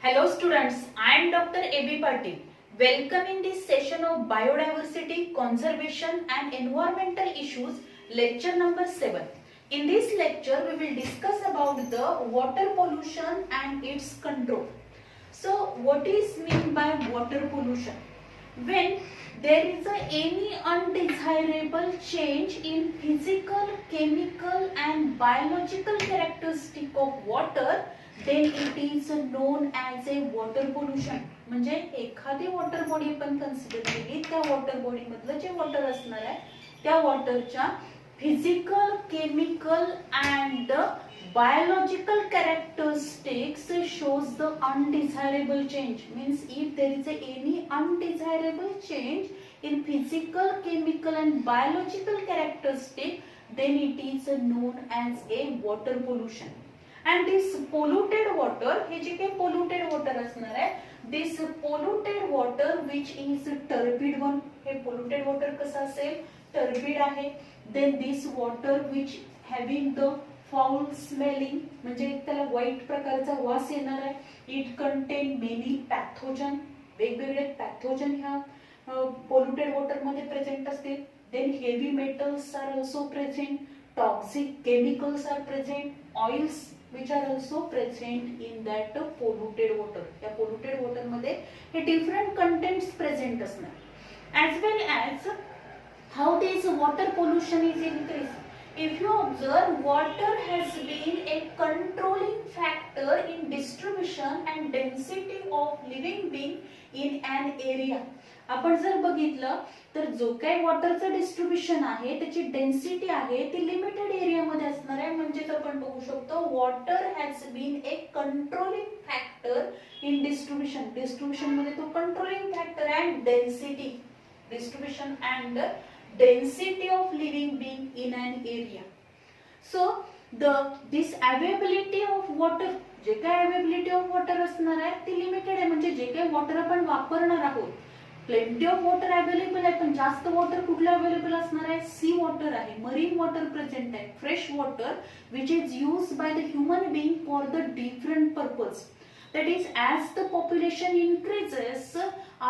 Hello students, I am Dr. A.B. Patil. Welcome in this session of Biodiversity, Conservation and Environmental Issues, lecture number 7. In this lecture, we will discuss about the water pollution and its control. So, what is meant by water pollution? When there is any undesirable change in physical, chemical and biological characteristic of water, then it is known as a water pollution. म्हणजे एखादी water body आपण consider केली, त्या water body मधलं जे water असणार आहे त्या वॉटरच्या physical, chemical and biological characteristics shows the undesirable change. Means if there is any undesirable change in physical, chemical and biological characteristic, then it is known as a water pollution. And this polluted water, हे जे काही polluted water असणार आहे, this polluted water which is turbid one, हे polluted water कसं असेल, turbid आहे. Then this water which having the foul smelling, म्हणजे त्याला वाईट प्रकारचा वास येणार आहे. It contain many pathogen, वेगवेगळे pathogen ह्या polluted water मध्ये प्रेझेंट असतील. Then heavy metals are also present, toxic chemicals are present, oils which are also present in that polluted water. त्या polluted water मध्ये हे different contents present असणार. As well as how this water pollution is increased. If you observe, water has been a controlling factor in distribution and density of living being in an area. आपण जर बघितलं तर जो काही वॉटरचं distribution आहे त्याची density आहे ती लिमिटेड एरियामध्ये असणार आहे. म्हणजेच आपण बघू शकतो water has been a controlling factor in distribution. Distribution मध्ये तो controlling factor and density, distribution and density of living being in an area. So this availability of water, जे काही availability of water असणार आहे ती लिमिटेड आहे. म्हणजे जे काही वॉटर आपण वापरणार आहोत, प्लेंटी ऑफ वॉटर अवेलेबल आहे, पण जास्त वॉटर कुठलं अवेलेबल असणार आहे, सी वॉटर आहे, मरीन वॉटर प्रेझेंट आहे, fresh water which is used by the human being for the different purpose. That is, as the population increases,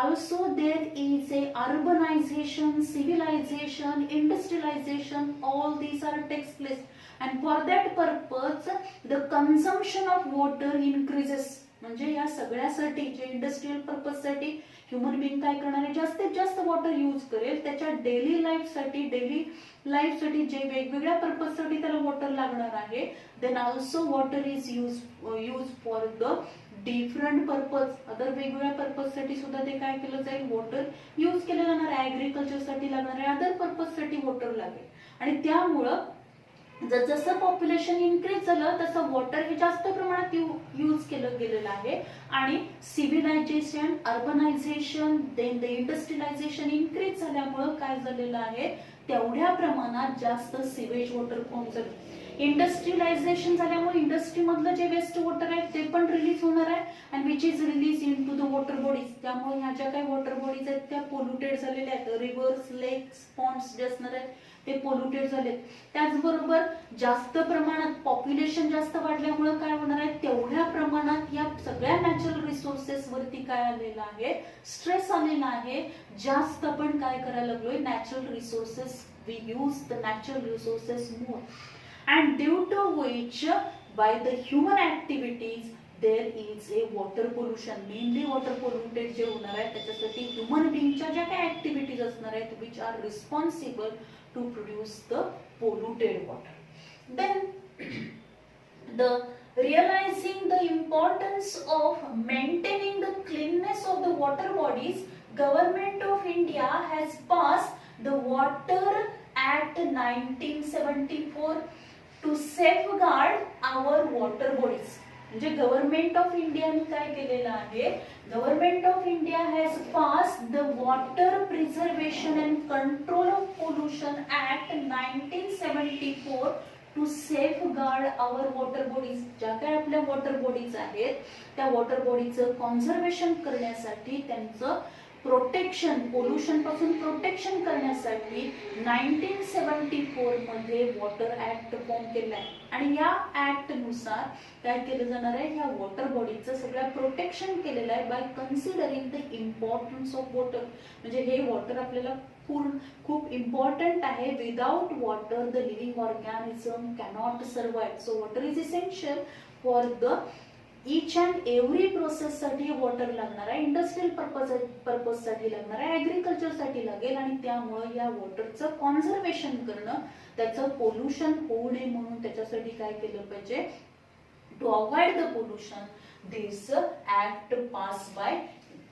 also there is a urbanization, civilization, industrialization, all these are takes place, and for that purpose the consumption of water increases. म्हणजे या सगळ्यासाठी जे industrial purpose साठी human being काय करणार आहे, जास्तीत जास्त वॉटर यूज करेल. त्याच्या डेली लाईफ साठी जे वेगवेगळ्या पर्पज साठी त्याला वॉटर लागणार आहे, then also water is use for the different purpose. Other वेगवेगळ्या पर्पज साठी सुद्धा ते काय केलं जाईल, वॉटर यूज केलं जाणार आहे. ऍग्रिकल्चर साठी लागणार आहे, अदर पर्पज साठी वॉटर लागेल. आणि त्यामुळं जसं पॉप्युलेशन इन्क्रीज झालं तसं वॉटर हे जास्त प्रमाणात यूज केलं गेलेलं आहे. आणि civilisation, urbanisation, then the industrialisation increase झाल्यामुळं काय झालेलं आहे, तेवढ्या प्रमाणात जास्त सिवेज वॉटर फॉर्म झालं. इंडस्ट्रियलायझेशन झाल्यामुळे इंडस्ट्री मधलं जे वेस्ट वॉटर आहे ते पण रिलीज होणार आहे, and which is release into the water bodies. त्यामुळे ह्या ज्या काही वॉटर बॉडीज आहेत त्या पोल्युटेड झालेल्या आहेत. रिव्हर्स, लेक्स, पॉन्ड्स जे असणार आहेत ते पोल्युटेड झालेत. त्याचबरोबर जास्त प्रमाणात पॉप्युलेशन जास्त वाढल्यामुळे काय होणार आहे, तेवढ्या प्रमाणात या सगळ्या नॅचरल रिसोर्सेस वरती काय आलेला आहे, स्ट्रेस आलेला आहे. जास्त आपण काय करायला लागलोय, natural resources, we use the natural resources more, and due to which by the human activities there is a water pollution. Mainly water polluted जे होणार आहे त्याच्यासाठी ह्युमन बीइंगच्या ज्या काही ऍक्टिव्हिटीज असणार आहेत which are responsible to produce the polluted water. Then the realizing the importance of maintaining the cleanness of the water bodies, Government of India has passed the Water Act 1974 to safeguard our water bodies. म्हणजे government of इंडियाने काय केलेलं आहे, government of India has passed the water preservation and control of pollution act 1974 to safeguard our water bodies. ज्या काही आपल्या water bodies आहेत त्या वॉटर बॉडीचं कॉन्झर्वेशन करण्यासाठी, त्यांचं प्रोटेक्शन, पोल्युशन पासून प्रोटेक्शन करण्यासाठी 1974 मध्ये वॉटर ऍक्ट फॉर्म केलाय आणि या ऍक्ट नुसार काय केलं जाणार आहे, या वॉटर बॉडीचं सगळं प्रोटेक्शन केलेलं आहे by considering the importance of water. म्हणजे हे वॉटर आपल्याला खूप इम्पॉर्टंट आहे. Without water the living organism cannot survive. So water is essential for the each and every process साठी वॉटर लागणार आहे, इंडस्ट्रियल पर्पज साठी लागणार आहे, ऍग्रिकल्चर साठी लागेल आणि त्यामुळे या वॉटरचं कॉन्झर्वेशन करणं, त्याचं पोल्युशन होऊ नये म्हणून त्याच्यासाठी काय केलं पाहिजे, to avoid the pollution this act pass by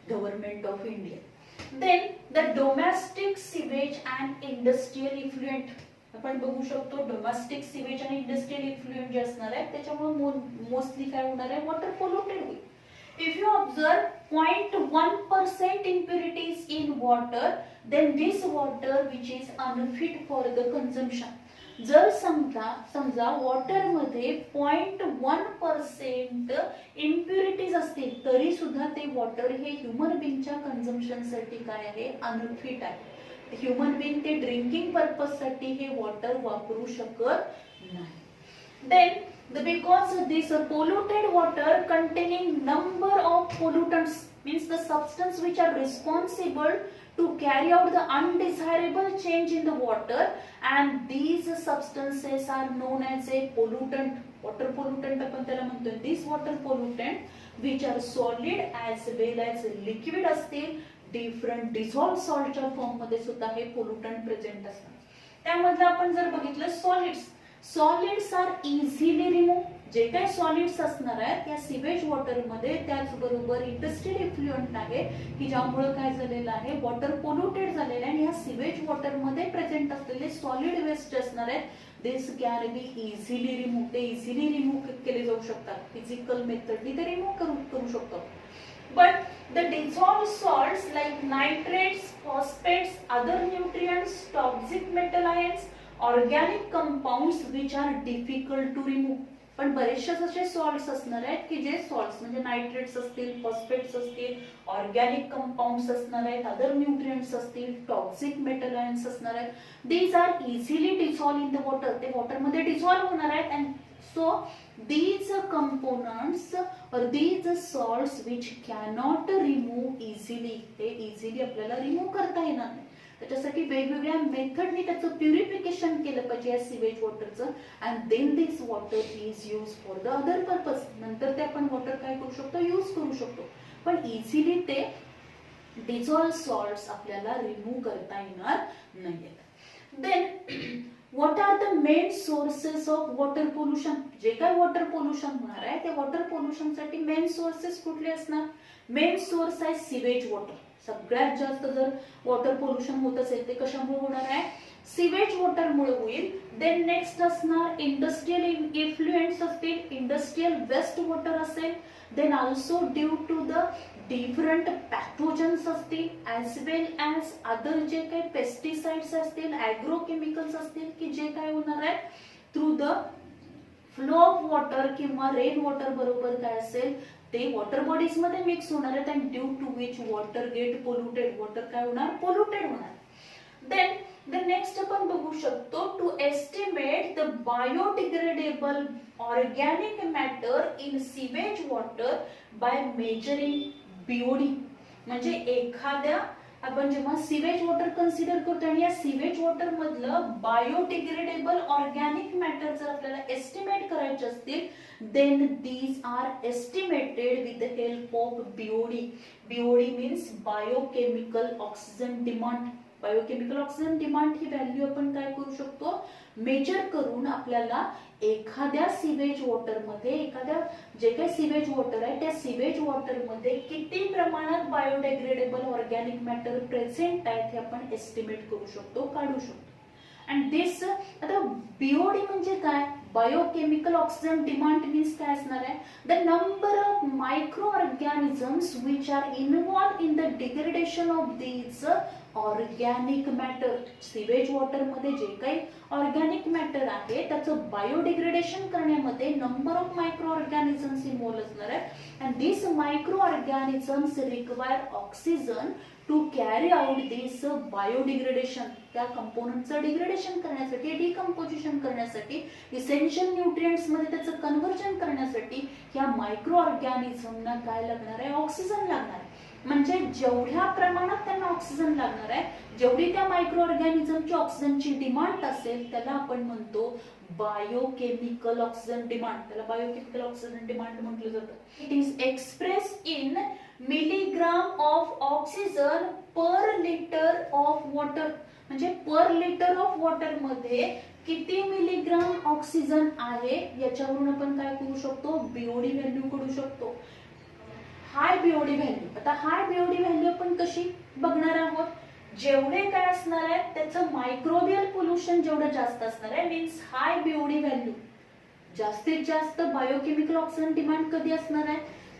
government of India. Then the domestic sewage and industrial effluent. आपण बघू शकतो डोमेस्टिक सिवेज आणि इंडस्ट्रियल इफ्लुएंट जे असणार आहे त्याच्यामुळे मोस्टली काय होणार आहे, वॉटर पोल्युटेड होईल. If you observe 0.1% impurities in water, then this water which is unfit for the consumption. जर समजा वॉटर मध्ये 0.1% इम्प्युरिटीज असतील तरी सुद्धा ते वॉटर हे ह्युमन बीइंगच्या कन्झम्पशन साठी काय आहे, अनफिट आहे. ह्युमन बीइंग ते ड्रिंकिंग पर्पज साठी हे वॉटर वापरू शकत नाही. Then because this polluted water containing number of pollutants means the substance which are responsible to carry out the undesirable change in the water, and these substances are known as a pollutant. Water pollutant आपण त्याला म्हणतो. These water pollutant which are solid as well as liquid असतील, different dissolve सॉल्टच्या form मध्ये सुद्धा हे pollutant present असतात. त्यामध्ये आपण जर बघितलं सॉलिड्स आर इझिली रिमूव्ह. जे काही सॉलिड्स असणार आहेत या सिवेज वॉटर मध्ये, त्याचबरोबर इंडस्ट्रियल इफ्लुएंट आहे की ज्यामुळे काय झालेलं आहे, वॉटर पोल्युटेड झालेलं आहे. आणि या सिवेज वॉटर मध्ये प्रेझेंट असलेले सॉलिड वेस्ट असणार आहेत दिस कॅन बी इझिली रिमूव्ह. ते इझिली रिमूव्ह केले जाऊ शकतात, फिजिकल मेथडनी ते रिमूव्ह करू शकतो. But the dissolved salts like nitrates, phosphates, other nutrients, toxic metal ions, organic compounds which are difficult to remove. पण बरेचसे असे सॉल्ट्स असणार आहेत की जे सॉल्ट्स म्हणजे नायट्रेट्स असतील, फॉस्फेट्स असतील, ऑर्गॅनिक कंपाऊंड्स असणार आहेत, अदर न्यूट्रिएंट्स असतील, टॉक्सिक मेटल आयन्स असणार आहेत. These are easily dissolve in the water. ते वॉटर मध्ये डिसॉल्व होणार आहेत. And so these components or these salts which cannot remove easily, ते इझिली आपल्याला रिमूव्ह करता येणार नाही. त्याच्यासाठी वेगवेगळ्या मेथडनी त्याचं प्युरिफिकेशन केलं पाहिजे या सिवेज वॉटरचं. And then this water is use for the other purpose. नंतर ते आपण वॉटर काय करू शकतो, यूज करू शकतो. पण इझिली ते डिझॉल्व सॉल्ट्स आपल्याला रिमूव्ह करता येणार नाहीत. Then what are the main sources of water pollution? जे काय वॉटर पोल्युशन होणार आहे त्या वॉटर पोल्युशन साठी मेन सोर्सेस कुठले असणार? मेन सोर्स आहे सिवेज वॉटर. सगळ्यात जास्त जर वॉटर पोल्युशन होत असेल ते कशामुळे होणार आहे, सिवेज वॉटर मुळे होईल. देन नेक्स्ट असणार इंडस्ट्रियल इफ्लुएंट्स असतील, इंडस्ट्रियल वेस्ट वॉटर असेल. Then also due to the different pathogens असतील, ऍज वेल ऍज अदर जे काही पेस्टिसाइड्स असतील, ऍग्रोकेमिकल्स असतील की जे काय होणार आहे through the flow of water किंवा रेन वॉटर बरोबर काय असेल ते वॉटर बॉडीज मध्ये मिक्स होणार आहेत. And due to which water get polluted, water काय होणार, पोल्युटेड होणार. देन द नेक्स्ट आपण बघू शकतो to estimate the biodegradable organic matter in sewage water by measuring BOD. म्हणजे एखाद्या आपण जेव्हा सिवेज वॉटर कन्सिडर करतो आणि या सिवेज वॉटर मधलं बायोडिग्रेडेबल ऑर्गॅनिक मॅटर जर आपल्याला एस्टिमेट करायचे असतील then these are estimated with the help of BOD. BOD means biochemical oxygen demand. Biochemical oxygen demand ही व्हॅल्यू आपण काय करू शकतो, मेजर करून आपल्याला एखाद्या सिवेज वॉटर मध्ये, एखाद्या जे काही सिवेज वॉटर आहे त्या सिवेज वॉटर मध्ये किती प्रमाणात बायोडिग्रेडेबल ऑर्गॅनिक मॅटर प्रेझेंट आहे हे आपण एस्टिमेट करू शकतो, काढू शकतो. अँड दिस आता बीओडी म्हणजे काय, बायोकेमिकल ऑक्सिजन डिमांड मीन्स काय असणार आहे, the number of micro organisms which are involve in the degradation of these organic matter, sewage water मध्ये जे काही ऑर्गॅनिक मॅटर आहे त्याचं बायोडिग्रेडेशन करण्यामध्ये number of micro organisms involve असणार आहे and this micro organisms require oxygen two carry out this biodegradation, त्या कंपोनंटचं degradation करण्यासाठी, डिकम्पोजिशन करण्यासाठी, इसेन्शियल न्यूट्रिएंट्स मध्ये त्याचं कन्व्हर्जन करण्यासाठी या मायक्रो ऑर्गॅनिझमना काय लागणार आहे, ऑक्सिजन लागणार आहे. म्हणजे जेवढ्या प्रमाणात त्यांना ऑक्सिजन लागणार आहे, जेवढी त्या मायक्रो ऑर्गॅनिझमची ऑक्सिजनची डिमांड असेल त्याला आपण म्हणतो बायोकेमिकल ऑक्सिजन डिमांड, त्याला बायोकेमिकल ऑक्सिजन डिमांड म्हटलं जातं. It is express in milligram of oxygen per litre of water, म्हणजे पर लिटर ऑफ वॉटर मध्ये किती मिलीग्राम ऑक्सिजन आहे याच्यावरून आपण काय करू शकतो, बीओडी व्हॅल्यू काढू शकतो. हाय बीओडी व्हॅल्यू, आता हाय बीओडी व्हॅल्यू आपण कशी बघणार आहोत, जेवढे काय असणार आहे त्याचं मायक्रोबियल पोल्युशन जेवढं जास्त असणार आहे, मीन्स हाय बीओडी व्हॅल्यू, जास्तीत जास्त बायोकेमिकल ऑक्सिजन डिमांड कधी असणार आहे,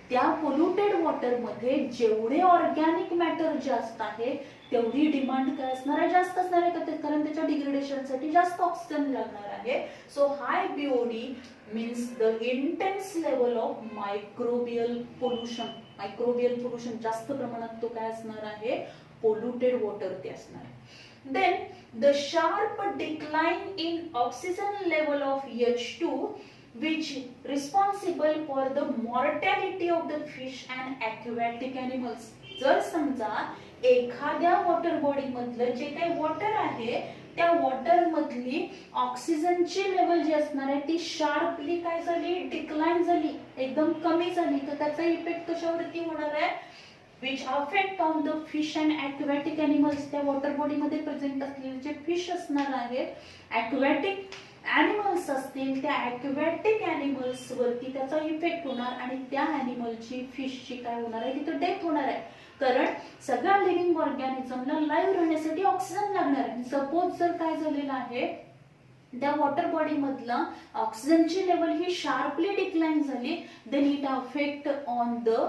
त्या पोल्युटेड वॉटर मध्ये जेवढे ऑर्गॅनिक मॅटर जास्त आहे तेवढी डिमांड काय असणार आहे, जास्त असणार आहे, कारण त्याच्या डिग्रेडेशनसाठी जास्त ऑक्सिजन लागणार आहे. So high BOD means the intense level of microbial pollution, microbial pollution जास्त प्रमाणात तो काय असणार आहे, पोल्युटेड वॉटर ते असणार आहे. Then the sharp decline in oxygen level of H2 which responsible for the mortality of the fish and aquatic animals. जर समजा एखाद्या वॉटर बॉडी मधलं जे काही वॉटर आहे त्या वॉटर मधली ऑक्सिजनची लेवल जी असणार आहे ती शार्पली काय झाली, डिक्लाइन झाली, एकदम कमी झाली, तर त्याचा इफेक्ट कशावरती होणार आहे, which affect on the fish and aquatic animals. त्या वॉटर बॉडी मध्ये प्रेझेंट असलेले जे फिश असणार आहेत, aquatic ॲनिमल्स असतील, त्या ॲक्वॅटिक ॲनिमल्स वरती त्याचा इफेक्ट होणार आणि त्या ॲनिमलची, फिशची काय होणार आहे, तिथं डेथ होणार आहे. कारण सगळ्या लिव्हिंग ऑर्गॅनिझमला लाईव्ह राहण्यासाठी ऑक्सिजन लागणार आहे. सपोज जर काय झालेलं आहे, त्या वॉटर बॉडी मधला ऑक्सिजनची लेवल ही शार्पली डिक्लाइन झाली, then it affect on the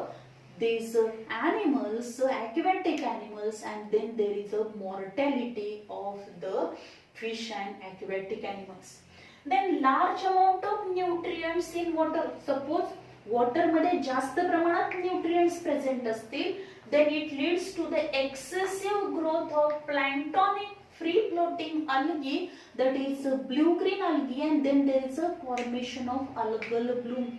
these animals, aquatic animals, and then there is a mortality of the fish and aquatic animals. Then large amount of nutrients in water. Suppose water मध्ये जास्त प्रमाणात nutrients present असतील, then it leads to the excessive growth of planktonic free floating algae, that is blue green algae, and then there is a formation of algal bloom.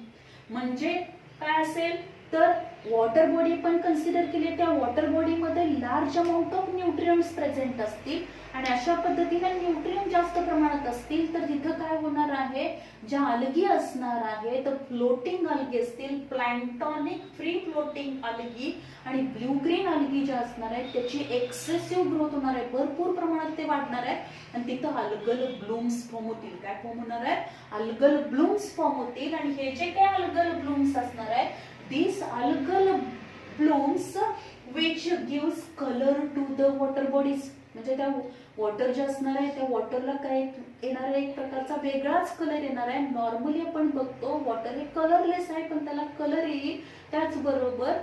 म्हणजे काय असेल तर water body पण consider केली, त्या water body मध्ये large amount of nutrients present असतील आणि अशा पद्धतीने न्यूट्रिएंट जास्त प्रमाणात असतील तर तिथं काय होणार आहे, ज्या अल्गी असणार आहे तर फ्लोटिंग अल्गी असतील, प्लॅन्क्टॉनिक फ्री फ्लोटिंग अल्गी आणि ब्ल्यू ग्रीन अल्गी ज्या असणार आहेत त्याची एक्सेसिव्ह ग्रोथ होणार आहे, भरपूर प्रमाणात ते वाढणार आहे आणि तिथं अल्गल ब्लूम्स फॉर्म होतील. काय फॉर्म होणार आहे, अल्गल ब्लूम्स फॉर्म होतील आणि हे जे काही अल्गल ब्लूम्स असणार आहेत, these algal blooms which gives color to the water bodies, म्हणजे त्या वॉटर जे असणार आहे त्या वॉटरला काय येणार आहे, एक प्रकारचा वेगळाच कलर येणार आहे. नॉर्मली आपण बघतो वॉटर हे कलरलेस आहे पण त्याला कलर येईल. त्याचबरोबर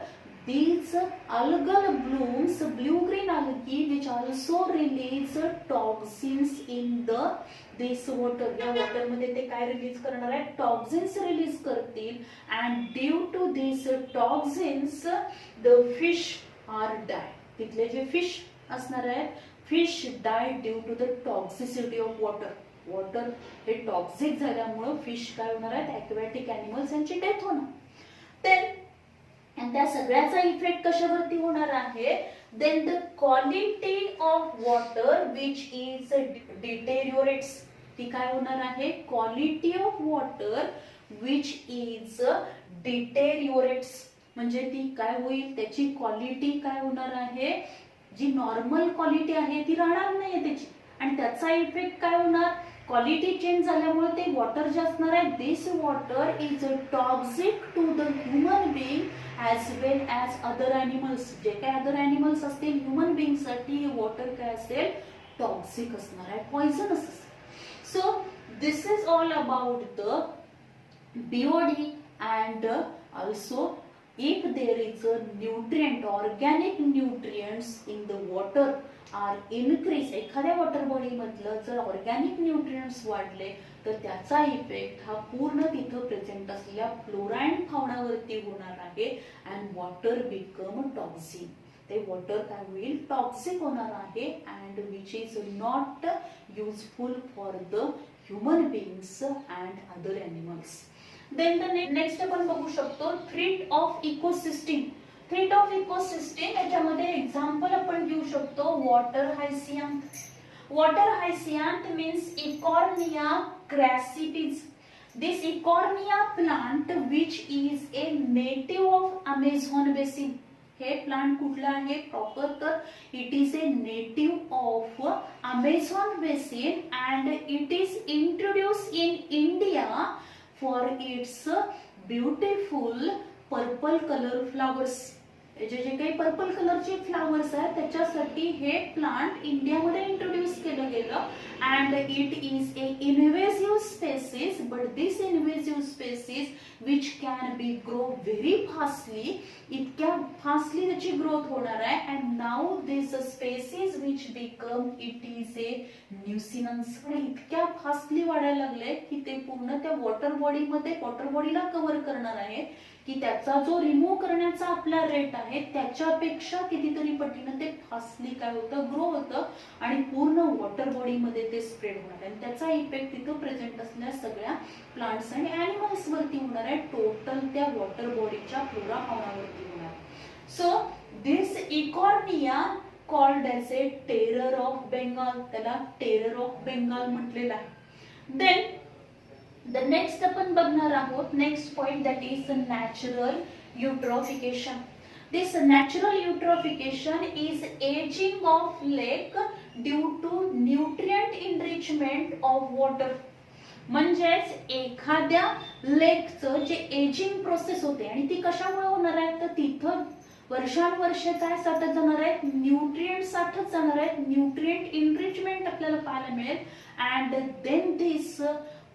these algal blooms, blue green algae which also release toxins in this water, या वॉटर मध्ये ते काय रिलीज करणार आहे, टॉक्सिन्स रिलीज करतील and due to these toxins the fish are die. तिथले जे फिश असणार आहेत, fish die due to the toxicity of water. Water हे टॉक्सिक झाल्यामुळे फिश काय होणार आहेत, ॲक्वॅटिक ॲनिमल्स यांची डेथ होणार. आणि त्या सगळ्याचा इफेक्ट कशावरती होणार आहे, then the quality of water which is deteriorates. ती काय होणार आहे, quality of water which is deteriorates, म्हणजे ती काय होईल, त्याची क्वालिटी काय होणार आहे, जी नॉर्मल क्वालिटी आहे ती राहणार नाहीये त्याची आणि त्याचा इफेक्ट काय होणार, क्वालिटी चेंज झाल्यामुळे ते वॉटर जे असणार आहे, this water is toxic to the human being as well as other animals. जे काही अदर एनिमल्स असतील ह्युमन बीइंग साठी हे वॉटर काय असेल, टॉक्सिक असणार आहे, पॉइझनस असेल. So this is all about the BOD and also if there is a nutrient, organic nutrients in the water, are increase, एखाद्या वॉटर बॉडी मधलं जर ऑर्गॅनिक न्यूट्रिएंट्स वाढले तर त्याचा इफेक्ट हा पूर्ण तिथं प्रेझेंट असलेल्या फ्लोरा अँड फाउनावरती होणार आहे अँड वॉटर बिकम टॉक्सिक. ते वॉटर काय होईल, टॉक्सिक होणार आहे and which is not useful for the human beings and other animals. Then the next आपण बघू शकतो threat of ecosystem. Threat of ecosystem याच्यामध्ये एक्झाम्पल आपण घेऊ शकतो water hyacinth. Water hyacinth means Eichhornia crassipes. This Eichhornia plant which is a native of Amazon basin. हे plant कुठलं आहे प्रॉपर, तर it is a native of Amazon basin and it is introduce in India for its beautiful purple colour flowers. जे काही purple कलरचे flowers आहेत त्याच्यासाठी हे प्लांट इंडियामध्ये इंट्रोड्यूस केलं गेलं and it is a invasive species. But this invasive species which can be grow very fastly. इतक्या फास्टली त्याची ग्रोथ होणार आहे and now this species which become it is a nuisance. इतक्या फास्टली वाढायला लागले की ते पूर्ण त्या वॉटर बॉडीला कव्हर करणार आहे की त्याचा जो रिमूव्ह करण्याचा आपला रेट आहे त्याच्यापेक्षा कितीतरी पटीनं ते फास्टली काय होतं, ग्रो होतं आणि पूर्ण वॉटर बॉडीमध्ये ते स्प्रेड होणार आहे. त्याचा इफेक्ट तिथं प्रेझेंट असलेल्या सगळ्या प्लांट्स आणि ॲनिमल्स वरती होणार आहे, टोटल त्या वॉटर बॉडीच्या फ्लोरा फाउनावरती होणार. So this Eichhornia called as a terror of Bengal. त्याला टेरर ऑफ बेंगाल म्हटलेलं आहे. देन द नेक्स्ट आपण बघणार आहोत next point that is natural eutrophication. This natural eutrophication is ageing of lake due to nutrient enrichment of water. म्हणजेच एखाद्या लेकचं जे ageing process होते आणि ती कशामुळे होणार आहे, तर तिथं वर्षानुवर्ष काय साठत जाणार आहेत, न्यूट्रिएंट साठत जाणार आहेत, न्यूट्रिएंट इनरिचमेंट आपल्याला पाहायला मिळेल and then this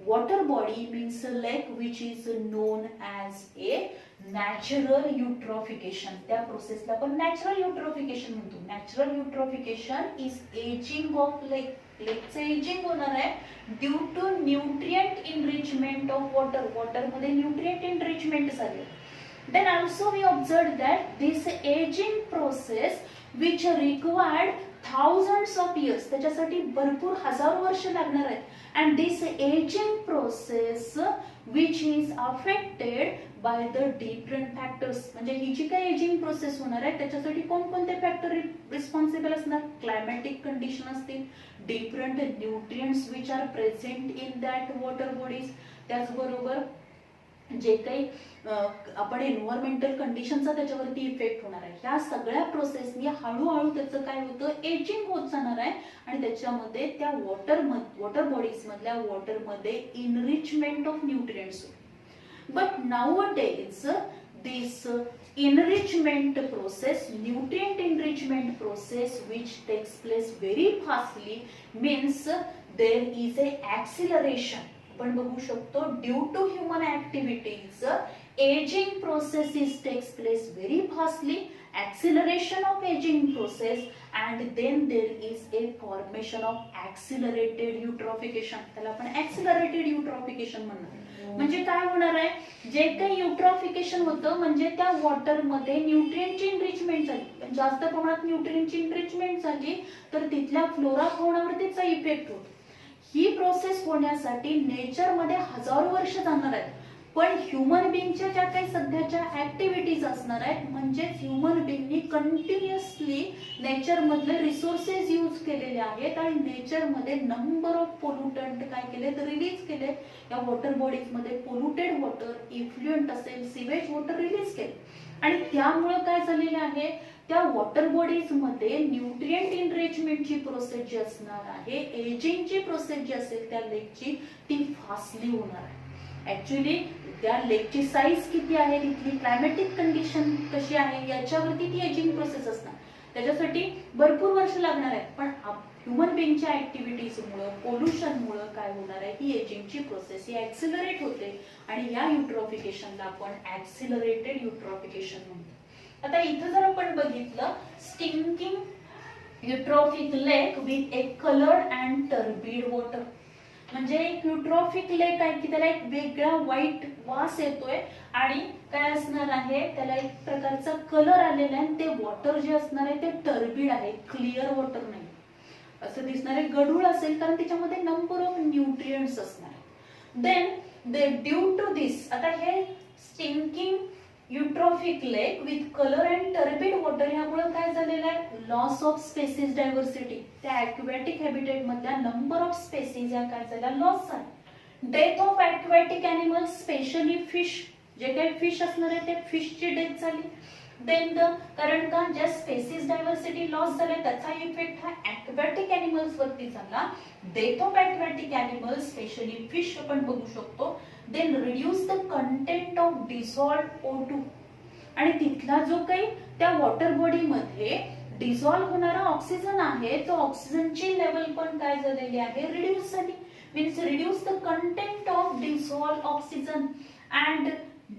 water body means a lake which is known as a natural eutrophication. त्या प्रोसेसला आपण नॅचरल युट्रोफिकेशन म्हणतो. Natural eutrophication is ageing of lake. लेकचं एजिंग होणार आहे due to nutrient enrichment of water. Water मध्ये nutrient enrichment झाले. Then also we observed that this aging process which required thousands of years, त्याच्यासाठी भरपूर हजारो वर्ष लागणार आहेत and this aging process which is affected by the different factors. म्हणजे ही जी काही एजिंग प्रोसेस होणार आहे त्याच्यासाठी कोणकोणते फॅक्टर रिस्पॉन्सिबल असणार, क्लायमॅटिक कंडिशन असतील, different nutrients which are present in that water bodies, त्याचबरोबर जे काही आपण एन्व्हायरमेंटल कंडिशनचा त्याच्यावरती इफेक्ट होणार आहे. ह्या सगळ्या प्रोसेसनी हळूहळू त्याचं काय होतं, एजिंग होत जाणार आहे आणि त्याच्यामध्ये त्या वॉटर बॉडीज मधल्या वॉटरमध्ये इनरिचमेंट ऑफ न्यूट्रिएंट्स होते. But nowadays this enrichment process, nutrient enrichment process which takes place very fastly means there is a acceleration. आपण बघू शकतो due to human activities aging process takes place very fastly, acceleration of aging process and then there is a formation of accelerated eutrophication. त्याला आपण accelerated eutrophication म्हणणार. म्हणजे काय होणार आहे, जे काही युट्रोफिकेशन होतं म्हणजे त्या वॉटर मध्ये न्यूट्रिएंटची इनरिचमेंट झाली, जास्त प्रमाणात न्यूट्रिएंटची इनरिचमेंट झाली तर तिथल्या फ्लोरा फौनावर त्याचा इफेक्ट होतो. ही प्रोसेस होण्यासाठी नेचर मध्ये हजारो वर्ष जाणार आहेत, पण ह्युमन बीइंगच्या ज्या काही सध्याच्या ऍक्टिव्हिटीज असणार आहेत म्हणजेच ह्युमन बीइंगनी कंटिन्युअसली नेचर मधले रिसोर्सेस यूज केलेले आहेत आणि नेचर मध्ये नंबर ऑफ पोल्युटंट काय केले तर रिलीज केले. या वॉटर बॉडीज मध्ये पोल्युटेड वॉटर, इफ्लुएंट असेल सिवेज वॉटर रिलीज केले आणि त्यामुळे काय झालेले आहे, त्या वॉटर बॉडीज मध्ये न्यूट्रिएंट इनरिचमेंटची प्रोसेस जी असणार आहे, एजिंगची प्रोसेस जी असेल त्या लेकची ती फास्टली होणार आहे. ऍक्च्युली त्या लेकची साईज किती आहे, तिथली क्लायमॅटिक कंडिशन कशी आहे याच्यावरती ती एजिंग प्रोसेस असणार, त्याच्यासाठी भरपूर वर्ष लागणार आहेत. पण ह्युमन बीइंगच्या ऍक्टिव्हिटीजमुळे, पोल्युशनमुळे काय होणार आहे, ही एजिंगची प्रोसेस ही ऍक्सिलरेट होते आणि या युट्रोफिकेशनला आपण ऍक्सिलरेटेड युट्रोफिकेशन म्हणतो. आता इथं जर आपण बघितलं stinking eutrophic lake with a coloured and turbid water. म्हणजे एक युट्रॉफिक लेक आहे की त्याला एक वेगळा व्हाईट वास येतोय आणि काय असणार आहे, त्याला एक प्रकारचा कलर आलेला आहे. ते वॉटर जे असणार आहे ते टर्बिड आहे, क्लिअर वॉटर नाही. असं दिसणार आहे, गढूळ असेल कारण त्याच्यामध्ये नंबर ऑफ न्यूट्रिएंट्स असणार आहे. देन ड्यू टू दिस, आता हे stinking eutrophic lake with colour and turbid water यामुळे काय झालेलं आहे, लॉस ऑफ स्पेसिस डायव्हर्सिटी. त्या ॲक्वॅटिक हॅबिटेट मधल्या नंबर ऑफ स्पेसिस या काय झाल्या, लॉस झाल्या. Death of aquatic animals specially fish, जे काही फिश असणार आहे ते फिशची डेथ झाली. देन कारण का ज्या स्पेसिस डायव्हर्सिटी लॉस झाले त्याचा इफेक्ट हा ॲक्वॅटिक ॲनिमल्स वरती झाला. Death of aquatic animals specially fish आपण बघू शकतो. Then reduce the content of dissolved O2, आणि तिथला जो काही त्या वॉटर बॉडी मध्ये डिसॉल्व्ह होणारा ऑक्सिजन आहे तो ऑक्सिजनची लेवल पण काय झालेली आहे, रिड्यूस झाली. Means reduce the content of dissolved oxygen and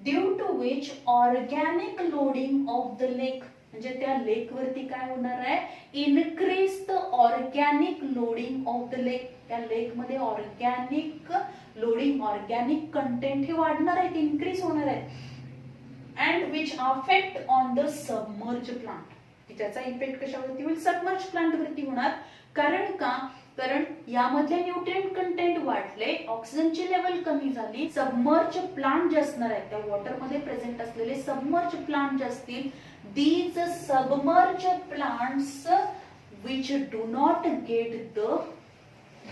due to which organic loading of the lake, म्हणजे त्या लेक वरती काय होणार आहे, increase the organic loading of the lake. त्या लेक मध्ये ऑर्गॅनिक लोडिंग, ऑर्गॅनिक कंटेंट हे वाढणार आहे, इनक्रीज होणार आहे. And which affect on the submerge plant, त्याचा इफेक्ट कशावरती होईल, सबमर्ज प्लांट वरती होणार. कारण का, कारण यामधले न्यूट्रिएंट कंटेंट वाढले, ऑक्सिजनची लेवल कमी झाली. सबमर्ज प्लांट जे असणार आहेत त्या वॉटर मध्ये प्रेझेंट असलेले सबमर्ज प्लांट जे असतील, these submerge plants which do not get the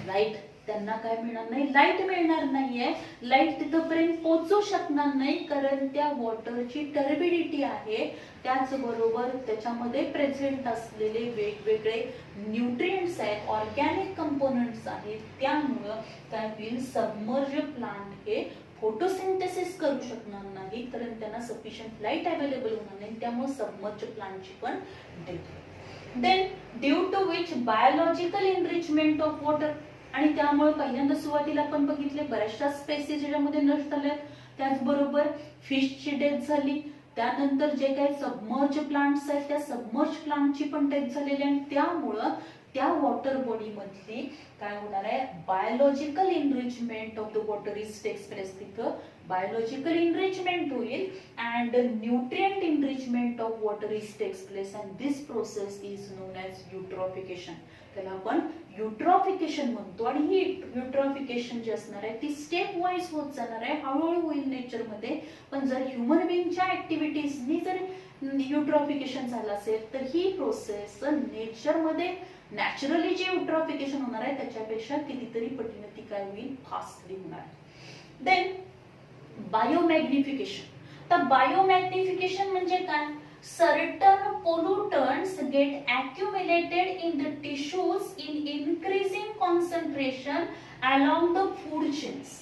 light, त्यांना काय मिळणार नाही, लाईट मिळणार नाहीये. लाईट तिथपर्यंत पोहोचू शकणार नाही कारण त्या वॉटरची टर्बिडिटी आहे. त्याचबरोबर त्याच्यामध्ये प्रेझेंट असलेले वेगवेगळे न्यूट्रिएंट्स आहेत, ऑर्गॅनिक कंपोनेंट्स आहेत. त्यामुळं काय होईल, सबमर्ज प्लांट हे फोटोसिंथेसिस करू शकणार नाही कारण त्यांना सफिशियंट लाईट अवेलेबल होणार नाही. त्यामुळे सबमर्ज प्लांटची पण डेथ होईल. Then due to which biological enrichment of water, आणि त्यामुळे पहिल्यांदा सुरुवातीला आपण बघितले बऱ्याचशा स्पेसिस ज्याच्यामध्ये नष्ट झाल्या. त्याचबरोबर फिशची डेथ झाली. त्यानंतर जे काही सबमर्ज प्लांट्स आहेत त्या सबमर्ज प्लांटची पण डेथ झालेली आहे. त्यामुळं त्या वॉटर बॉडी मधली काय होणार आहे, biological enrichment of the water is takes place. तिथं बायोलॉजिकल इनरिचमेंट होईल and nutrient enrichment of water is takes place and this process is known as eutrophication. त्याला आपण युट्रॉफिकेशन म्हणतो. आणि ही युट्रॉफिकेशन जी असणार आहे ती स्टेप वाईज होत जाणार आहे, हळूहळू होईल नेचर मध्ये. पण जर ह्युमन बिंगच्या ऍक्टिव्हिटीजनी जर युट्रॉफिकेशन झालं असेल तर ही प्रोसेस नेचर मध्ये नॅचरली जे युट्रॉफिकेशन होणार आहे त्याच्यापेक्षा कितीतरी पटीने ती काय होईल, फास्टली होणार. देन बायोमॅग्निफिकेशन. तर बायोमॅग्निफिकेशन म्हणजे काय, certain pollutants get accumulated in the tissues in increasing concentration along the food chains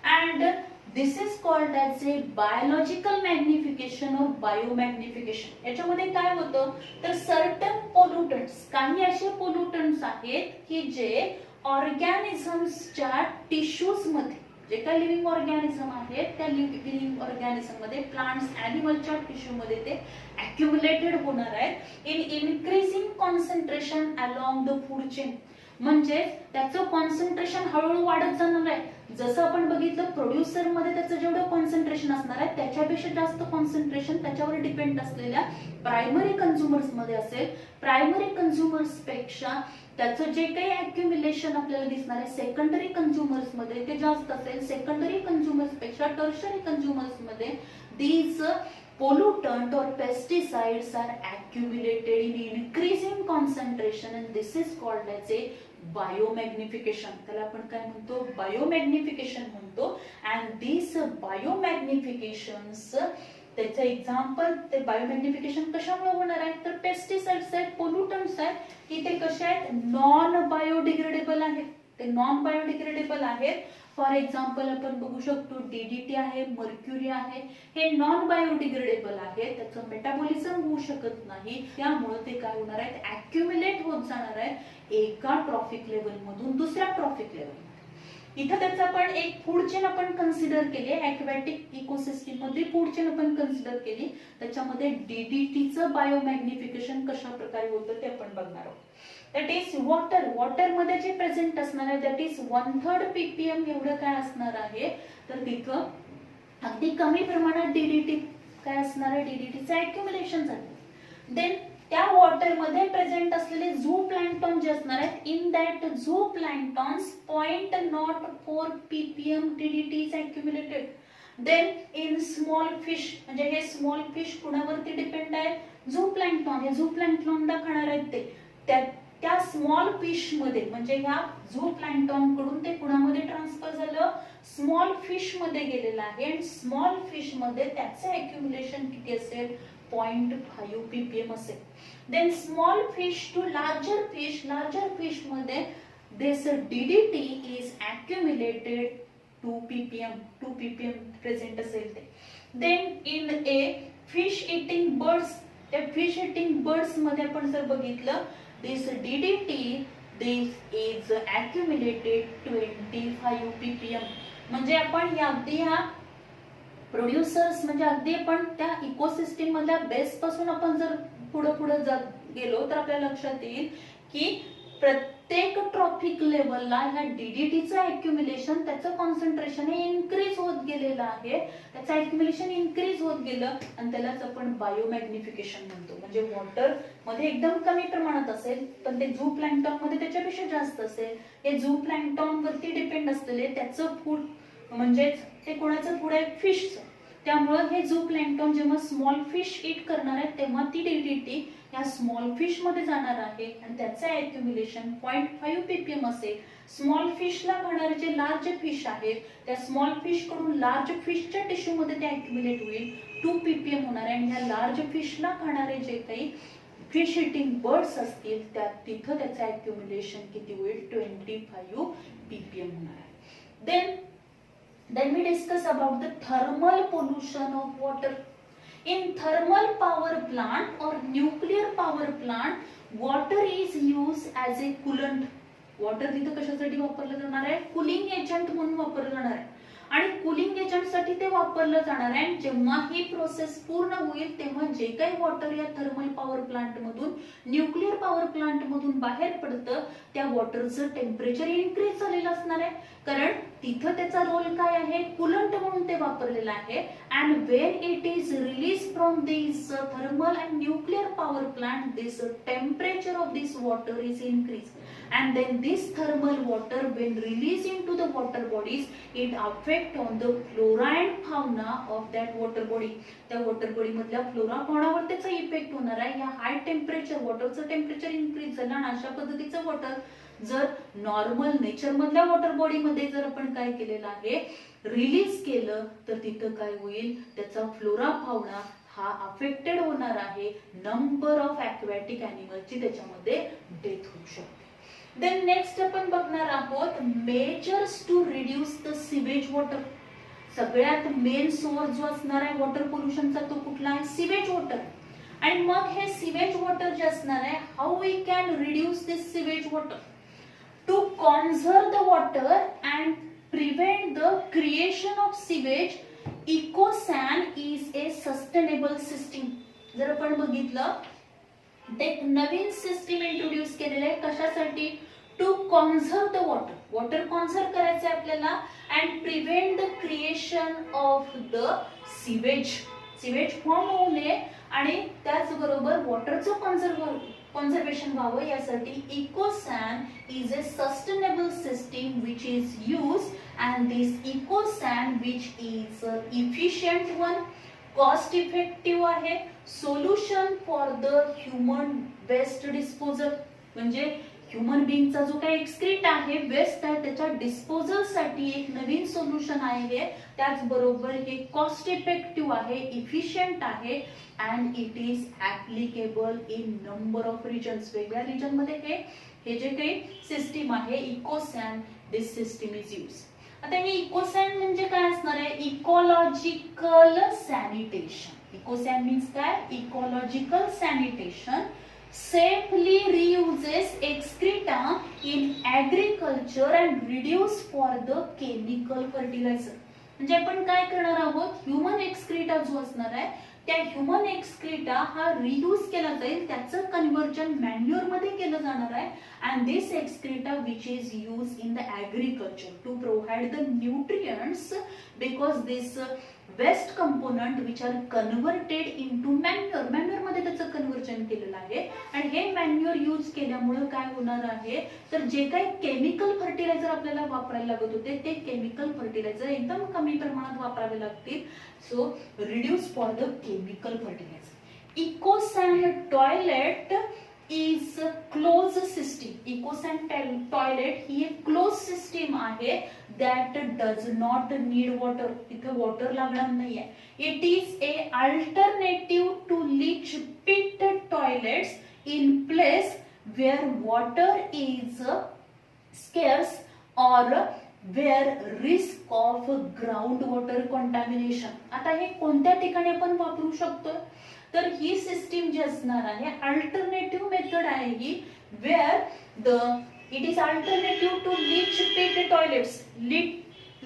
and this is called as a biological magnification or biomagnification. याच्यामध्ये काय होतं तर certain pollutants, काही असे pollutants आहेत की जे ऑर्गॅनिझम्सच्या टिश्यूज मध्ये, जे काही लिव्हिंग ऑर्गॅनिझम आहेत त्या लिव्हिंग ऑर्गॅनिझम मध्ये, प्लांट्स, ॲनिमलच्या टिश्यू मध्ये ते अॅक्युमुलेटेड होणार आहेत in increasing concentration along the food chain. म्हणजे त्याचं कॉन्सन्ट्रेशन हळूहळू वाढत जाणार आहे. जसं आपण बघितलं प्रोड्युसर मध्ये त्याचं जेवढं कॉन्सन्ट्रेशन असणार आहे त्याच्यापेक्षा जास्त कॉन्सन्ट्रेशन त्याच्यावर डिपेंड असलेल्या प्रायमरी कन्झ्युमर्स मध्ये असेल. प्रायमरी कन्झ्युमर्स पेक्षा त्याचं जे काही अॅक्युम्युलेशन आपल्याला दिसणार आहे सेकंडरी कन्झ्युमर्स मध्ये ते जास्त असेल. सेकंडरी कन्झ्युमर्स पेक्षा टर्शरी कन्झ्युमर्स मध्ये these pollutant or pesticides are accumulated in increasing concentration and this is called as a biomagnification. त्याला आपण काय म्हणतो, बायोमॅग्निफिकेशन म्हणतो. and these biomagnifications, त्याचं एक्झाम्पल, ते बायोमॅग्निफिकेशन कशामुळे होणार आहे तर पेस्टिसाइड्स आहेत, पोल्युटंट्स आहेत की ते कसे आहेत, नॉन बायोडिग्रेडेबल आहेत. ते नॉन बायोडिग्रेडेबल आहेत. फॉर एक्झाम्पल आपण बघू शकतो DDT आहे, मर्क्युरी आहे, हे नॉन बायोडिग्रेडेबल आहे, त्याचं मेटाबॉलिझम होऊ शकत नाही. त्यामुळे ते काय होणार आहेत, ऍक्युम्युलेट होत जाणार आहे एका ट्रॉफिक लेवल मधून दुसऱ्या ट्रॉफिक लेवल मध्ये. इथं त्याचा पण एक फूड चेन आपण कन्सिडर केली, ॲक्वॅटिक इकोसिस्टीम मध्ये फूड चेन आपण कन्सिडर केली. त्याच्यामध्ये डीडीटीचं बायोमॅग्निफिकेशन कशा प्रकारे होतं ते आपण बघणार आहोत. That is water. वॉटर मध्ये जे प्रेझेंट असणार आहे दॅट इज 1/3 ppm एवढं काय असणार आहे, तर तिथं अगदी कमी प्रमाणात डीडीटी काय असणार आहे, डीडीटीचं ॲक्युम्युलेशन झालं. देन त्या वॉटर मध्ये प्रेझेंट असलेले झू प्लॅन्क्टॉन जे असणार आहेत, in that zoo planktons 0.04 ppm DDT is accumulated. Then in small fish, म्हणजे हे स्मॉल फिश कुणावरती डिपेंड आहे, झू प्लॅन्क्टॉन. हे झू प्लॅन्क्टॉनला खाणार आहेत ते त्या स्मॉल फिश मध्ये, म्हणजे ह्या झू प्लॅन्क्टॉन कडून ते कुणामध्ये ट्रान्सफर झालं, स्मॉल फिश मध्ये गेलेलं आहे. आणि स्मॉल फिश मध्ये त्याचं ॲक्युम्युलेशन किती असेल, 0.5 ppm असेल. Then small fish to larger fish मध्ये this DDT is accumulated 2 ppm present असेल ते. Then in a fish eating birds, त्या फिश इटिंग बर्ड्स मध्ये आपण जर बघितलं, this DDT this is accumulated 25 ppm. म्हणजे आपण या अगदी ह्या प्रोड्युसर्स, म्हणजे अगदी आपण त्या इकोसिस्टीम मधल्या बेस पासून आपण जर पुढे जात गेलो तर आपल्या लक्षात येईल की प्रत्येक ट्रॉफिक लेवलला ह्या डीडीटीचं ॲक्युम्युलेशन, त्याचं कॉन्सन्ट्रेशन हे इन्क्रीज होत गेलेलं आहे. त्याचं ॲक्युम्युलेशन इन्क्रीज होत गेलं आणि त्यालाच आपण बायोमॅग्निफिकेशन म्हणतो. म्हणजे वॉटर मध्ये एकदम कमी प्रमाणात असेल पण ते झू प्लॅन्क्टॉन मध्ये त्याच्यापेक्षा जास्त असेल. हे झू प्लॅन्क्टॉन वरती डिपेंड असलेले त्याचं फूड, म्हणजेच ते कोणाचं फूड आहे, फिशचं. त्यामुळे हे झू प्लॅन्क्टॉन जेव्हा स्मॉल फिश ईट करणार आहे तेव्हा ती डीडीटी या स्मॉल फिश मध्ये जाणार आहे आणि त्याचं ॲक्युम्युलेशन 0.5 ppm असेल. स्मॉल फिशला खाणारे जे लार्ज फिश आहेत त्या स्मॉल फिश कडून लार्ज फिशच्या टिश्यू मध्ये ते ॲक्युम्युलेट होईल, 2 ppm होणार आहे. आणि ह्या लार्ज फिशला खाणारे जे काही फिश इटिंग बर्ड्स असतील त्या तिथं त्याचं ॲक्युम्युलेशन किती होईल, 25 ppm होणार आहे. Then we discuss about the thermal pollution of water. In thermal power plant or nuclear power plant, water is used as a coolant. Water तिथे कशासाठी वापरलं जाणार आहे, कूलिंग एजंट म्हणून वापरलं जाणार आहे. आणि कूलिंग एजंट साठी ते वापरलं जाणार आहे. जेव्हा ही प्रोसेस पूर्ण होईल तेव्हा जे काही वॉटर या थर्मल पॉवर प्लांट मधून न्यूक्लिअर पॉवर प्लांट मधून बाहेर पडतं त्या वॉटरचं टेम्परेचर इन्क्रीज झालेलं असणार आहे. कारण तिथं त्याचा रोल काय आहे, कूलंट म्हणून ते वापरलेलं आहे. And Wien it is release from this thermal and nuclear power plant, this temperature of this water is increase. And then this thermal water when released into the water bodies, it affect on the flora and fauna of that water body. त्या water body मधल्या flora फाउनावर त्याचा effect होणार आहे. या high temperature वॉटरचं temperature increase झालं आणि अशा पद्धतीचं वॉटर जर नॉर्मल नेचर मधल्या वॉटर बॉडी मध्ये जर आपण काय केलेलं आहे, रिलीज केलं तर तिथं काय होईल, त्याचा फ्लोरा फाउना हा अफेक्टेड होणार आहे. नंबर ऑफ ॲक्वॅटिक ॲनिमलची त्याच्यामध्ये डेथ होऊ शकते. देन नेक्स्ट आपण बघणार आहोत measures to reduce the sewage water. सगळ्यात मेन सोर्स जो असणार आहे वॉटर पोल्युशनचा तो कुठला आहे, सिवेज वॉटर. आणि मग हे सिवेज वॉटर जे असणार आहे, how we can reduce this sewage water, to conserve the water and prevent the creation of sewage. Ecosan is a sustainable system. जर आपण बघितलं एक नवीन सिस्टीम इंट्रोड्यूस केलेलं आहे कशासाठी, to conserve the water. Water conserve करायचं आहे आपल्याला and prevent the creation of the sewage form होऊ नये आणि त्याचबरोबर वॉटरचं कॉन्झर्वेशन व्हावं यासाठी ecosan is a sustainable system which is use. And this ecosan which is efficient one, cost effective आहे, solution for the human waste disposal. म्हणजे human बिंगचा जो काही एक्सक्रीट आहे, वेस्ट आहे, त्याच्या डिस्पोजल साठी एक नवीन सोल्युशन आहे. त्याचबरोबर हे कॉस्ट इफेक्टिव्ह आहे, इफिशियंट आहे and it is applicable in number of regions. वेगळ्या रिजन मध्ये हे जे काही सिस्टीम आहे ecosan, this system is use. आता हे इकोसॅन म्हणजे काय असणार आहे, इकोलॉजिकल सॅनिटेशन. इकोसॅन मीन्स काय, ecological sanitation. safely reuses excreta in agriculture and reduce for the chemical fertilizer. म्हणजे आपण काय करणार आहोत, ह्युमन एक्सक्रीटा जो असणार आहे त्या ह्युमन एक्सक्रीटा हा रियूज केला जाईल, त्याचं कन्वर्जन मॅन्युअर मध्ये केलं जाणार आहे. And this excreta which is use in the agriculture to provide the nutrients because this waste component which are converted into manure. Manure मध्ये त्याचं कन्वर्जन केलेलं आहे. आणि हे मॅन्युअर यूज केल्यामुळे काय होणार आहे, तर जे काही केमिकल फर्टिलायझर आपल्याला वापरायला लागत होते ते केमिकल फर्टिलायझर एकदम कमी प्रमाणात वापरावे लागतील. So reduce for the chemical fertiliser. Ecosan toilet is close system. Ecosan toilet ही एक क्लोज सिस्टीम आहे that does not need water. इथे वॉटर लागणार नाहीये. It is a alternative to leach pit toilets in place where water is scarce or where risk of groundwater contamination. आता हे कोणत्या ठिकाणी आपण वापरू शकतो, तर ही सिस्टीम जी असणार आहे अल्टरनेटिव्ह मेथड आहे ही, where the it is alternative to leach pit toilets.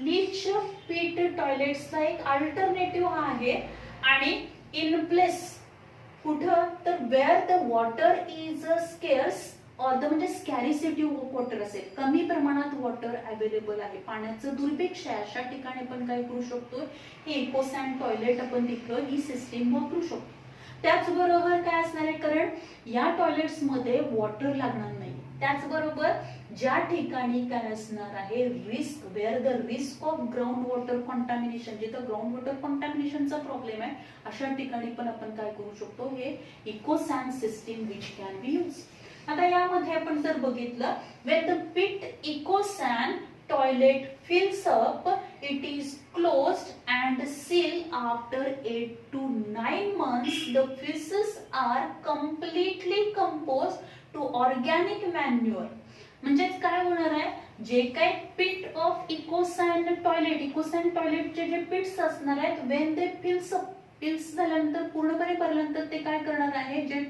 leach pit toilets चा एक अल्टरनेटिव्ह आहे. आणि इन प्लेस कुठं, तर where the water is scarce or the म्हणजे स्कॅरिसिटी ऑफ वॉटर असेल, कमी प्रमाणात वॉटर अवेलेबल आहे, पाण्याचं दुर्भिक्ष आहे, अशा ठिकाणी आपण काय करू शकतो, हे इकोसॅन टॉयलेट आपण तिथं ही सिस्टीम वापरू शकतो. त्याचबरोबर काय असणार आहे, कारण या टॉयलेट्स मध्ये वॉटर लागणार नाही. त्याचबरोबर ज्या ठिकाणी काय असणार आहे, risk where the risk of ground water contamination, जिथं ग्राउंड वॉटर कॉन्टॅमिनेशनचा प्रॉब्लेम आहे अशा ठिकाणी पण आपण काय करू शकतो, हे ecosan system which can be use. आता यामध्ये आपण जर बघितलं, when the pit इकोसॅन toilet fills up, it is closed and sealed. After 8 to 9 months, the feces are completely composed to organic manure. म्हणजे काय होणार आहे, जे काही पिट ऑफ इकोसॅन टॉयलेटचे जे पिट्स असणार आहेत, वेन दे फिल्स झाल्यानंतर पूर्णपणे भरल्यानंतर ते काय करणार आहे, जे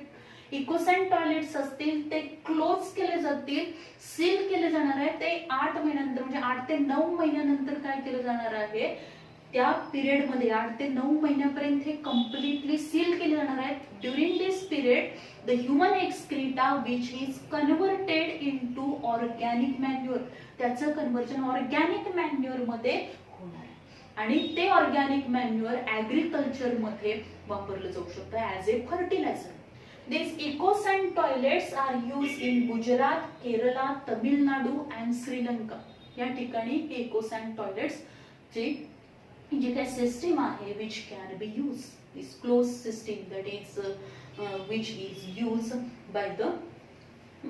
इकोसॅन टॉयलेट्स असतील ते क्लोज केले जातील, सील केले जाणार आहे. ते 8 महिन्यानंतर म्हणजे 8 ते 9 महिन्यानंतर काय केलं जाणार आहे, त्या पिरियड मध्ये 8 ते 9 महिन्यापर्यंत हे कम्प्लिटली सील केले जाणार आहेत. During this period the human excreta which is converted into organic manure, त्याचं कन्वर्जन ऑर्गॅनिक मॅन्युअर मध्ये होणार आहे. आणि ते ऑर्गॅनिक मॅन्युअर ऍग्रिकल्चर मध्ये वापरलं जाऊ शकतं as a fertiliser. These Ecosan toilets are used in Gujarat, Kerala, Tamil Nadu and Sri Lanka. या ठिकाणी हे Ecosan toilets ची जी काही सिस्टीम आहे which can be used, this closed system that is which is used by the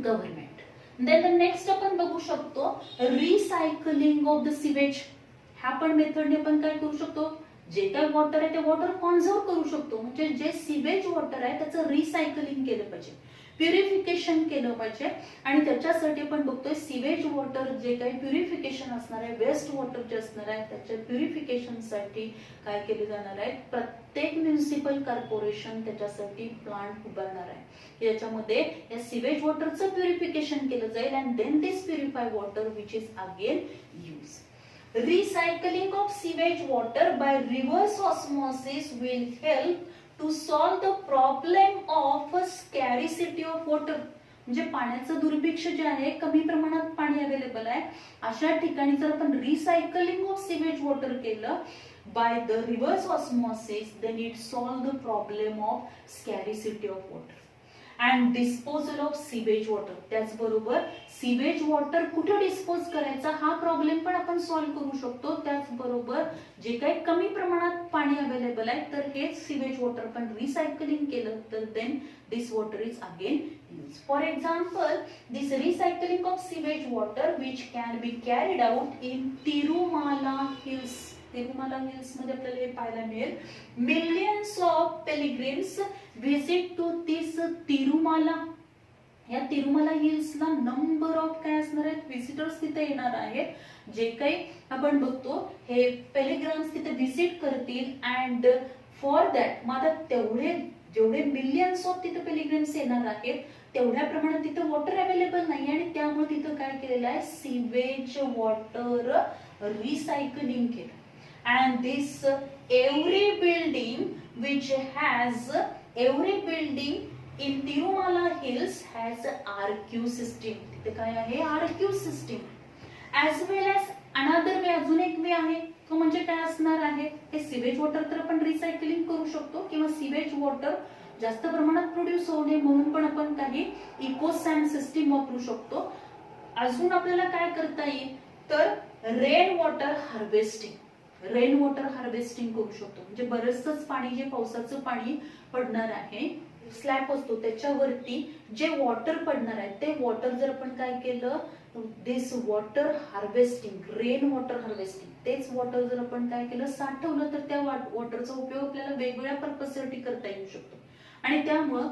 government. Then the next आपण बघू शकतो recycling of the sewage. ह्या पण मेथडने आपण काय करू शकतो, जे काही वॉटर आहे ते वॉटर कॉन्झर्व करू शकतो. म्हणजे जे सिवेज वॉटर आहे त्याचं रिसायकलिंग केलं पाहिजे, प्युरिफिकेशन केलं पाहिजे. आणि त्याच्यासाठी आपण बघतोय सिवेज वॉटर जे काही प्युरिफिकेशन असणार आहे, वेस्ट वॉटर जे असणार आहे त्याच्या प्युरिफिकेशन साठी काय केले जाणार आहे, प्रत्येक म्युनिसिपल कॉर्पोरेशन त्याच्यासाठी प्लांट उभारणार आहे. याच्यामध्ये या सिवेज वॉटरचं प्युरिफिकेशन केलं जाईल and then this purify water which is again use. Recycling of sewage water by reverse osmosis will help to solve the problem of scarcity of water. म्हणजे पाण्याचं दुर्भिक्ष जे आहे, कमी प्रमाणात पाणी अवेलेबल आहे, अशा ठिकाणी जर आपण रिसायकलिंग ऑफ सिवेज वॉटर केलं by the reverse osmosis, then it solve the problem of scarcity of water. And disposal of sewage water, त्याचबरोबर सिवेज वॉटर कुठे डिस्पोज करायचा हा प्रॉब्लेम पण आपण सॉल्व्ह करू शकतो. त्याचबरोबर जे काही कमी प्रमाणात पाणी अवेलेबल आहे तर हे सिवेज वॉटर पण रिसायकलिंग केलं तर then this water is again use. For example this recycling of sewage water which can be carried out in Tirumala hills. Tirumala hills मध्ये आपल्याला हे पाहायला मिळेल. Millions of pilgrims visit to this Tirumala. या तिरुमाला हिल्सला नंबर ऑफ काय असणार आहेत, विजिटर्स तिथे येणार आहेत. जे काही आपण बघतो हे पिलग्रिम्स तिथे विजिट करतील अँड फॉर दॅट मला तेवढे जेवढे मिलियन्स ऑफ तिथे पिलिग्रिम्स येणार आहेत तेवढ्या प्रमाणात तिथं वॉटर अवेलेबल नाही आणि त्यामुळे तिथं काय केलेलं आहे, सीवेज वॉटर रिसायकलिंग केलं. And this every building in Tirumala Hills has a RQ system. तिथे काय आहे, RQ system. As well as another way, अजून एक वे आहे, तो म्हणजे काय असणार आहे, हे सीवेज वॉटर तर आपण रिसायकलिंग करू शकतो किंवा सीवेज वॉटर जास्त प्रमाणात प्रोड्यूस होऊ नये म्हणून पण आपण काही इकोसॅन सिस्टीम वापरू शकतो. अजून आपल्याला काय करता येईल तर रेन वॉटर हार्वेस्टिंग करू शकतो. म्हणजे बरंचसंच पाणी, जे पावसाचं पाणी पडणार आहे, स्लॅब असतो त्याच्यावरती जे वॉटर पडणार आहे ते वॉटर जर आपण काय केलं, this water harvesting, rain water harvesting, तेच वॉटर जर आपण काय केलं, साठवलं तर त्या वॉटरचा उपयोग आपल्याला वेगवेगळ्या पर्पजसाठी करता येऊ शकतो. आणि त्यामुळं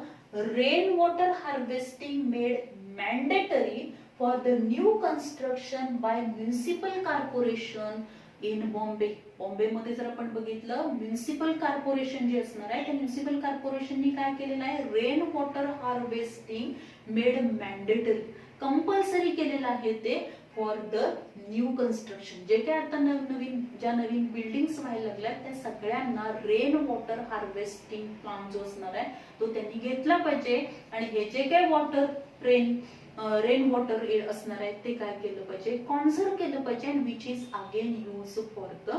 rain water harvesting made mandatory for the new construction by municipal corporation in Bombay. बॉम्बेमध्ये जर आपण बघितलं, म्युनिसिपल कॉर्पोरेशन जे असणार आहे त्या म्युनिसिपल कॉर्पोरेशननी काय केलेलं आहे, rain water harvesting made mandatory, compulsory केलेलं आहे ते फॉर द न्यू कन्स्ट्रक्शन. जे काय आता नवीन बिल्डिंग्स व्हायला लागल्यात त्या सगळ्यांना रेन वॉटर हार्वेस्टिंग प्लान जो असणार आहे तो त्यांनी घेतला पाहिजे. आणि हे जे काय वॉटर रेन वॉटर असणार आहे ते काय केलं पाहिजे, कॉन्झर्व केलं पाहिजे. And which is again use for the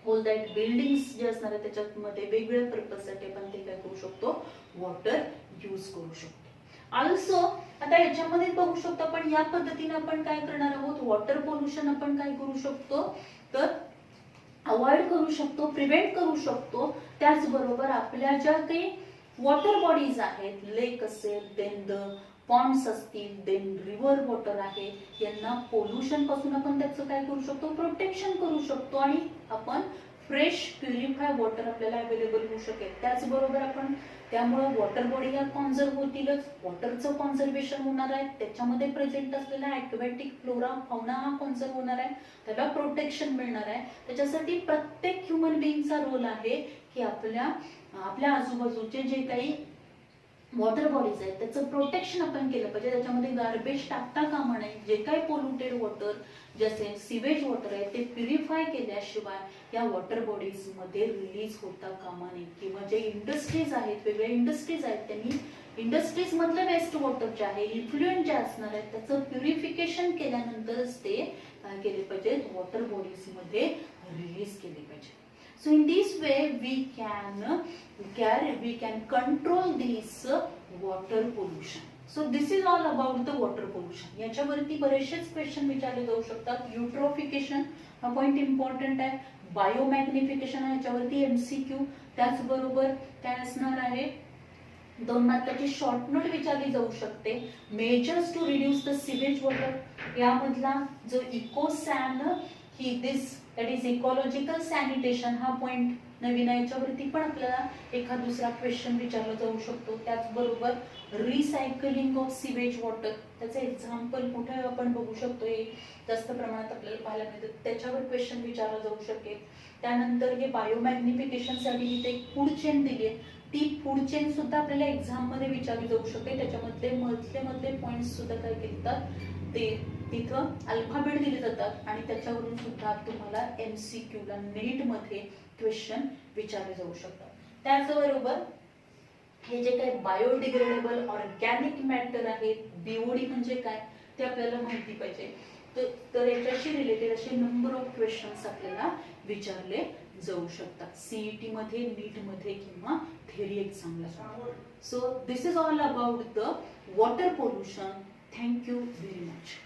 whole that buildings जे असणार आहे त्याच्यामध्ये वेगवेगळ्या पर्पजसाठी आपण ते काय करू शकतो, वॉटर यूज करू शकतो. ऑल्सो आता याच्यामध्ये बघू शकतो आपण या पद्धतीने आपण काय करणार आहोत, वॉटर पोल्युशन आपण काय करू शकतो तर अवॉइड करू शकतो, प्रिव्हेंट करू शकतो. त्याचबरोबर आपल्या ज्या काही वॉटर बॉडीज आहेत, लेक असेल, देन द पॉन्ड्स असतील, देन रिव्हर वॉटर आहे, यांना पोल्युशन पासून आपण त्याचं काय करू शकतो, प्रोटेक्शन करू शकतो. आणि आपण फ्रेश प्युरिफाय वॉटर आपल्याला अवेलेबल होऊ शकेल. त्याचबरोबर आपण त्यामुळे वॉटर बॉडी ह्या कॉन्झर्व होतीलच, वॉटरचं कॉन्झर्वेशन होणार आहे, त्याच्यामध्ये प्रेझेंट असलेला ॲक्वेटिक फ्लोरा फाउना हा कॉन्झर्व होणार आहे, त्याला प्रोटेक्शन मिळणार आहे. त्याच्यासाठी प्रत्येक ह्युमन बिईंगचा रोल आहे की आपल्या आजूबाजूचे जे काही वॉटर बॉडीज आहेत त्याचं प्रोटेक्शन आपण केलं पाहिजे. त्याच्यामध्ये गार्बेज टाकता कामा नये. जे काही पोल्युटेड वॉटर जसे सिवेज वॉटर आहे ते प्युरिफाय केल्याशिवाय या वॉटर बॉडीज मध्ये रिलीज होता कामा नये. किंवा जे इंडस्ट्रीज आहेत, वेगवेगळ्या इंडस्ट्रीज आहेत, त्यांनी इंडस्ट्रीज मधलं वेस्ट वॉटर जे आहे, इन्फ्लुएंट जे असणार आहे त्याचं प्युरिफिकेशन केल्यानंतरच ते काय केले पाहिजे, वॉटर बॉडीज मध्ये रिलीज केले पाहिजे. So in this way we can control this water pollution. So this is all about the water pollution. याच्यावरती बरेचसेच क्वेश्चन विचारले जाऊ शकतात. युट्रोफिकेशन हा पॉइंट इम्पॉर्टंट आहे. बायोमॅग्निफिकेशन याच्यावरती MCQ. त्याचबरोबर काय असणार आहे, 2 मार्काची शॉर्ट नोट विचारली जाऊ शकते. Measures to reduce the sewage water, यामधला जो इकोसॅन ही this that is ecological sanitation हा पॉइंट नवीन आहे, याच्यावरती पण आपल्याला एखाद दुसरा क्वेश्चन विचारला जाऊ शकतो. त्याचबरोबर रिसायकलिंग ऑफ सिवेज वॉटर, त्याचं एक्झाम्पल कुठे आपण बघू शकतो, हे जास्त प्रमाणात आपल्याला पाहायला मिळतं, त्याच्यावर क्वेश्चन विचारला जाऊ शकेल. त्यानंतर हे बायोमॅग्निफिकेशनसाठी इथे एक फूड चेन दिली आहे, ती फूड चेन सुद्धा आपल्याला एक्झाम मध्ये विचारली जाऊ शकते. त्याच्यामध्ये मधले पॉइंट्स सुद्धा काय केतात, ते तिथं अल्फाबेट दिले जातात आणि त्याच्यावरून सुद्धा तुम्हाला MCQ ला नीट मध्ये क्वेश्चन विचारले जाऊ शकतात. त्याचबरोबर हे जे काही बायोडिग्रेडेबल ऑर्गॅनिक मॅटर आहे, BOD म्हणजे काय ते आपल्याला माहिती पाहिजे. तर याच्याशी रिलेटेड असे नंबर ऑफ क्वेश्चन्स आपल्याला विचारले जाऊ शकतात CET मध्ये, नीट मध्ये किंवा थेरी एक्झामला. So this is all about the water pollution. Thank you very much.